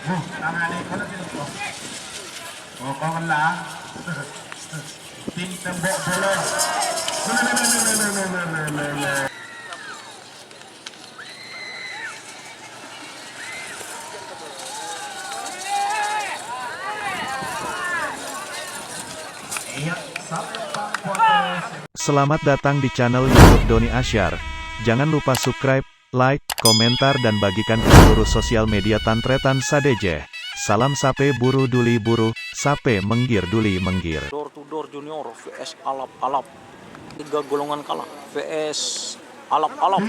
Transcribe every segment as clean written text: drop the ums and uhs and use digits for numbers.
Nangani ko na dito. O, pamala. Tim tembok bola. Iya, Selamat datang di channel YouTube Doni Asyar. Jangan lupa subscribe, like, komentar dan bagikan ke seluruh sosial media Tantretan Sadejeh. Salam sape buru duli buru, sape menggir duli menggir. Door to door junior vs alap-alap. 3 golongan kalah vs alap-alap. 30.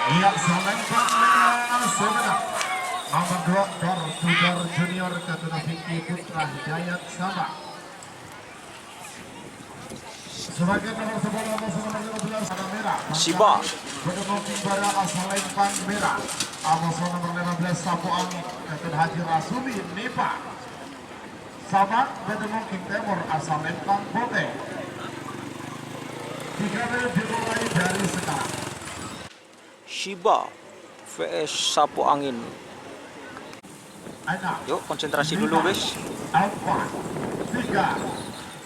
Iya, sebentar. Nomor 2 Tudor Junior Katuna Vicky Putra Hidayat Sabah. Sebagai nomor 10 nomor 15 ada merah. Siba. Bertemu Kimbara asal Lempang merah. Amos nomor 15 Sapu Angin Katuna Haji Rasuli Nipa. Sabah bertemu King Temur asal Lempang Bote. 3 menit dimulai dari sekarang. Shiba vs Sapu Angin. Yuk konsentrasi dulu guys. 4, 3,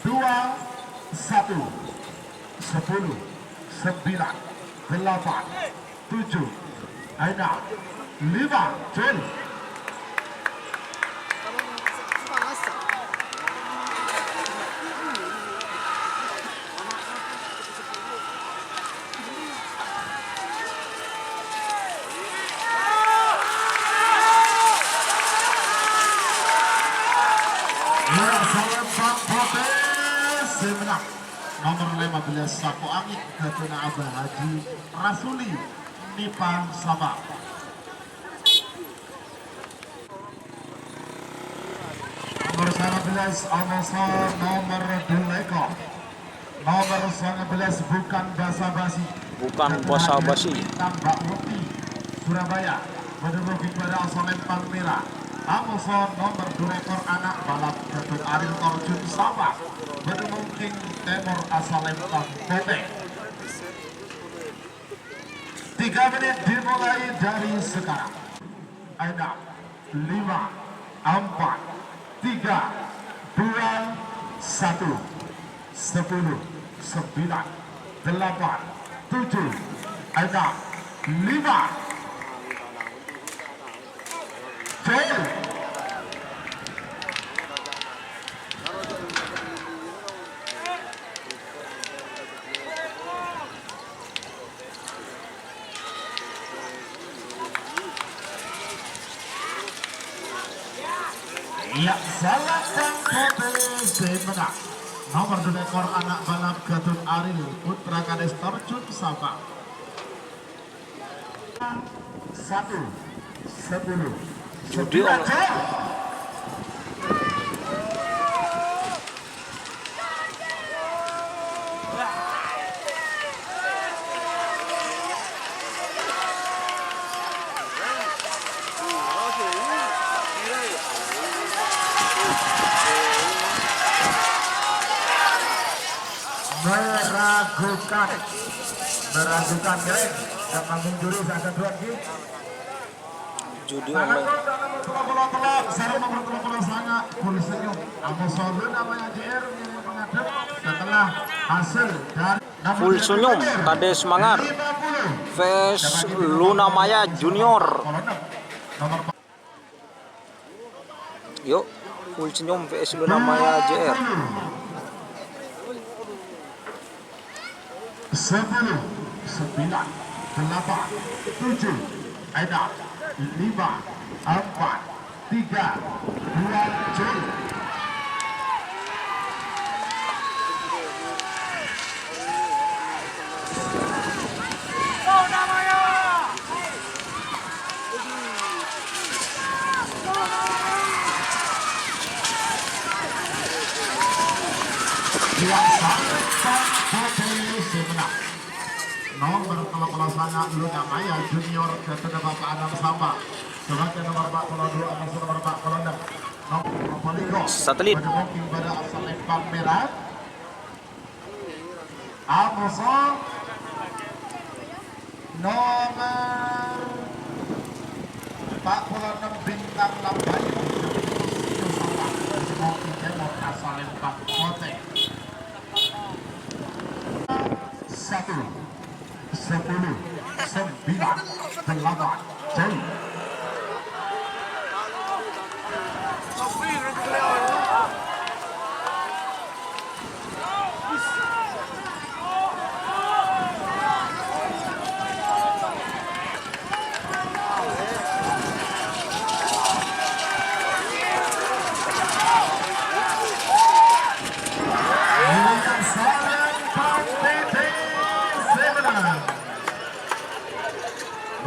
2, 1, 10, 9, 8, 7, 6, 5, Jul. Menang nomor 15 Sapu Angin Katuna Abah Haji Rasuli Nipa Sabah. Nomor 19 Amosa nomor Duleko. Nomor 19 bukan basa-basi. Bukan basa-basi. Tambak Muti Surabaya menduduki pada asal Lempang Merah. Amoson nomor 2 ekor anak balap Ketut Aril Torjun Sabah bertemu King Temur asal Lempang Bote. 3 menit dimulai dari sekarang. 6, 5, 4, 3, 2, 1, 10, 9, 8, 7, 6, 5, 4, 3, 2, 1, Ya, salah menang. Nomor 2 ekor anak balap Gatun Aril Putra Kades Torjun Sabah. 1, 10, 9, meragukan keren dan manggung juri sangat dua Judi online. Saya nomor 13 sangat full senyum. Amosolun namanya JR yang menghadap setelah hasil dari Full senyum Kades Mangar vs Luna Maya Junior. Yuk full senyum vs Luna Maya JR. 10, 9, 8, 7, 6, 5, 4, 3, 2, Jul. yang sangat putih semenang. Nomor pelaksananya Luna Maya Junior kepada Bapak Adam Samba sebagai nomor 42 atas nomor 46. Nomor Poligo Satelit. mungkin pada asal lempang merah. Amoso nomor 46 bintang lambai mungkin Timur asal lempang Kote 1 10 9 8 jauh.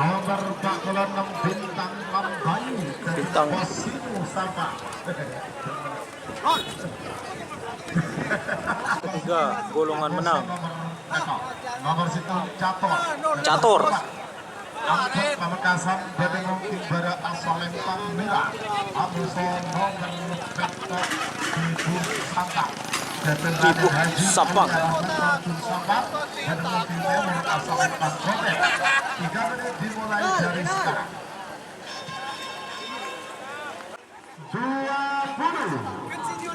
Nomor 46 bintang lambai Bintang. Posino Sapa. Tiga golongan menang. Nomor situ Cator. Catur. Angkut Pamekasan Bedengong Ibadah asal lempang merah. Amuso nomor Vektor Ibu Santang. Ibu Sampang. Bedengong Timur asal lempang Kote. 3 menit dimulai dari sekarang. 20.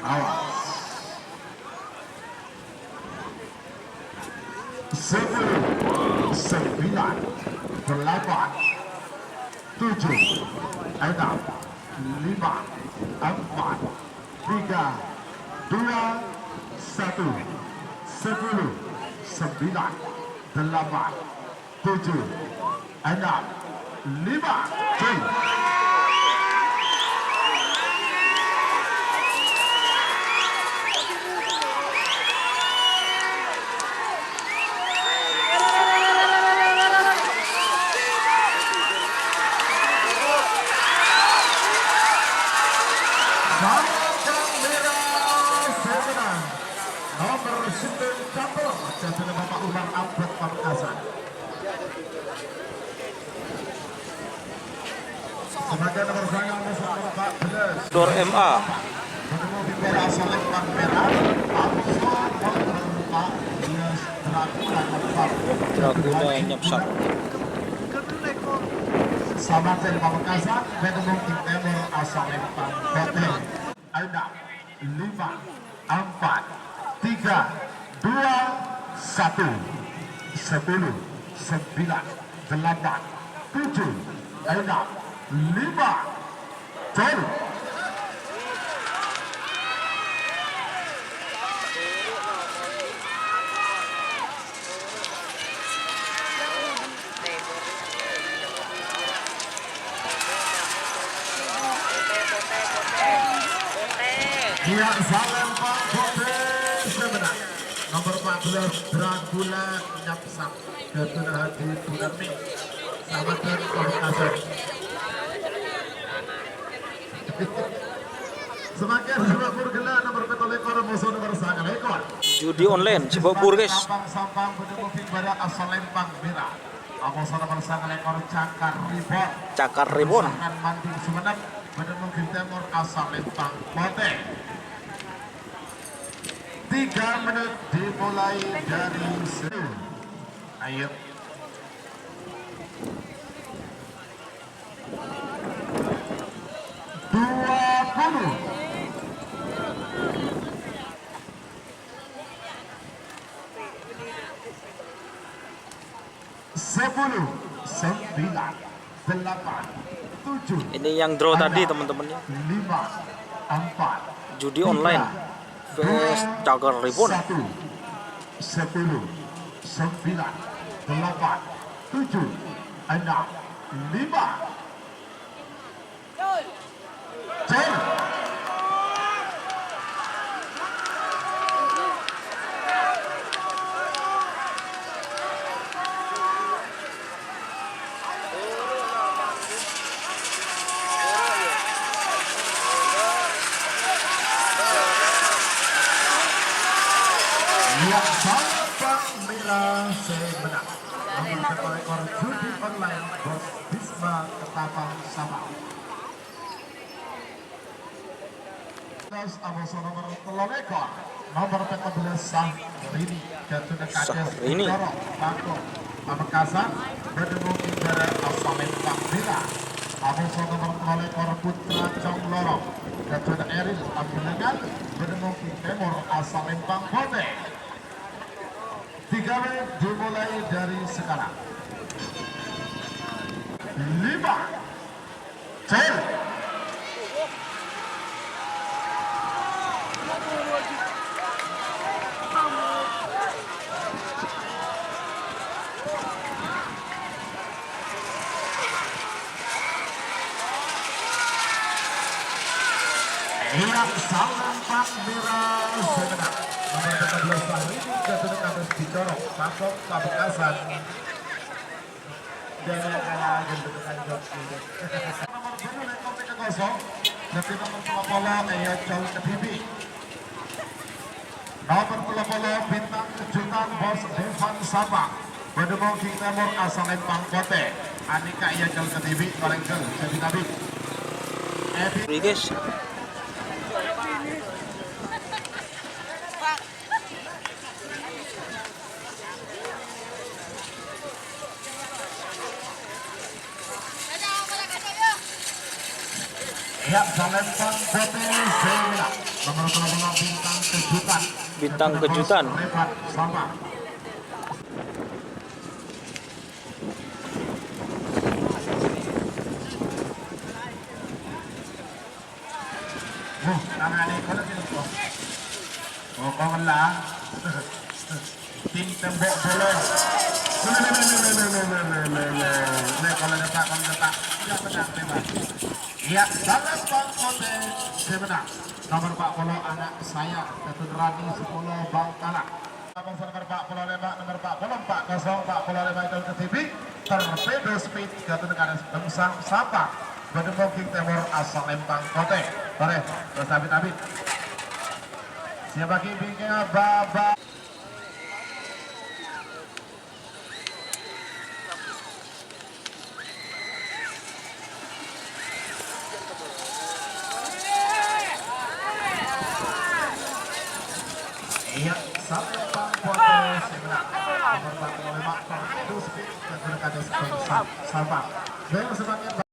Awas. 10 9 8 7 6 5 4 3 2 1 10 9 8 7 6 5 cuy. Nomor 9 Catur jatuh Bapak Umar Abad Pamekasan. Sebagai nomor saya nomor 14 Dor MA. bertemu di bola asal lempang merah. Amuso nomor 14 Dracula nomor Draguna Nyapsak. Selamat dari Pamekasan bertemu di Timur asal lempang Kote. Ada 5 4 3 2 1 10 9 8 7 6 5 jauh. Dia salam Pak Kote sebenarnya. Nomor 14 Dracula Nyapsak Ketua Hati Punami. Selamat dari Pamekasan. Semakin 20 gelar nomor betul ekor musuh nomor 9 ekor. Judi online Cibubur guys. Sampang bertemu pada asal lempang merah. Musuh nomor 9 ekor Cakar Ribon. Cakar Ribon. Pasangan Manding Sumenep bertemu Timur asal lempang Kote. 3 menit dimulai dari sini. Ayo. Sepuluh, 9, 8, 7. Ini yang draw tadi teman-temannya. 5, 4. Judi online. VS Cakar Ribon. 1, 10, 9, 8, 7, 6, 5. Jauh. Iya, Sabang Merah semenang. Nomor oleh ekor judi online Bos Bisma Ketapang Sabang. Amoso nomor telur ekor. Nomor 14 Sahrini Jatuh Sahrini. Dorong Bangkok Pamekasan Berdemung Imbara Asamen Pakmira. Amoso nomor telur ekor Putra Jonglorong Jatuh Eril Ambulengan Berdemung Timur Asamen Pangkote. 3 menit dimulai dari sekarang. 5 Cel. Iya, Salam Pak Merah semenang. Nomor 13 Fahri jatuh harus dicorok Bangkok Pamekasan. Dan yang kalah gendukan joki. Nomor 2 lekor 3-0. Tapi nomor 20 Eyot Jauh Ketibi. Nomor 20 Bintang Kejutan Bos Devan Sabang. Berdemong King Timur Asalem Pangkote. Anika Eyot Jauh Ketibi. Korengkel Jadi Nabi. Rodriguez. Ya, Salempang Kote Semila. Nomor 20 Bintang Kejutan. Bintang Kejutan. Repat sama. Namanya kalau gitu. Oh, kau lah. Tim tembok bola. Kalau letak. Ya menang memang. Ya, Salempang Kote semenang. Nomor 40 anak saya, Ketun Rani 10 Bangkalan. Nomor 45 nomor 44 045 itu ke TV. Torpedo Speed Ketun Negara Bensang Sabang. Berdemong King Timur asal Lempang Kote. Boleh, terus Abid. Siapa kibinya Baba. Iya, Salempang Kote semenang. Nomor 45 Torpedo Speed Ketun Negara Bensang Sabang. Bel sebagai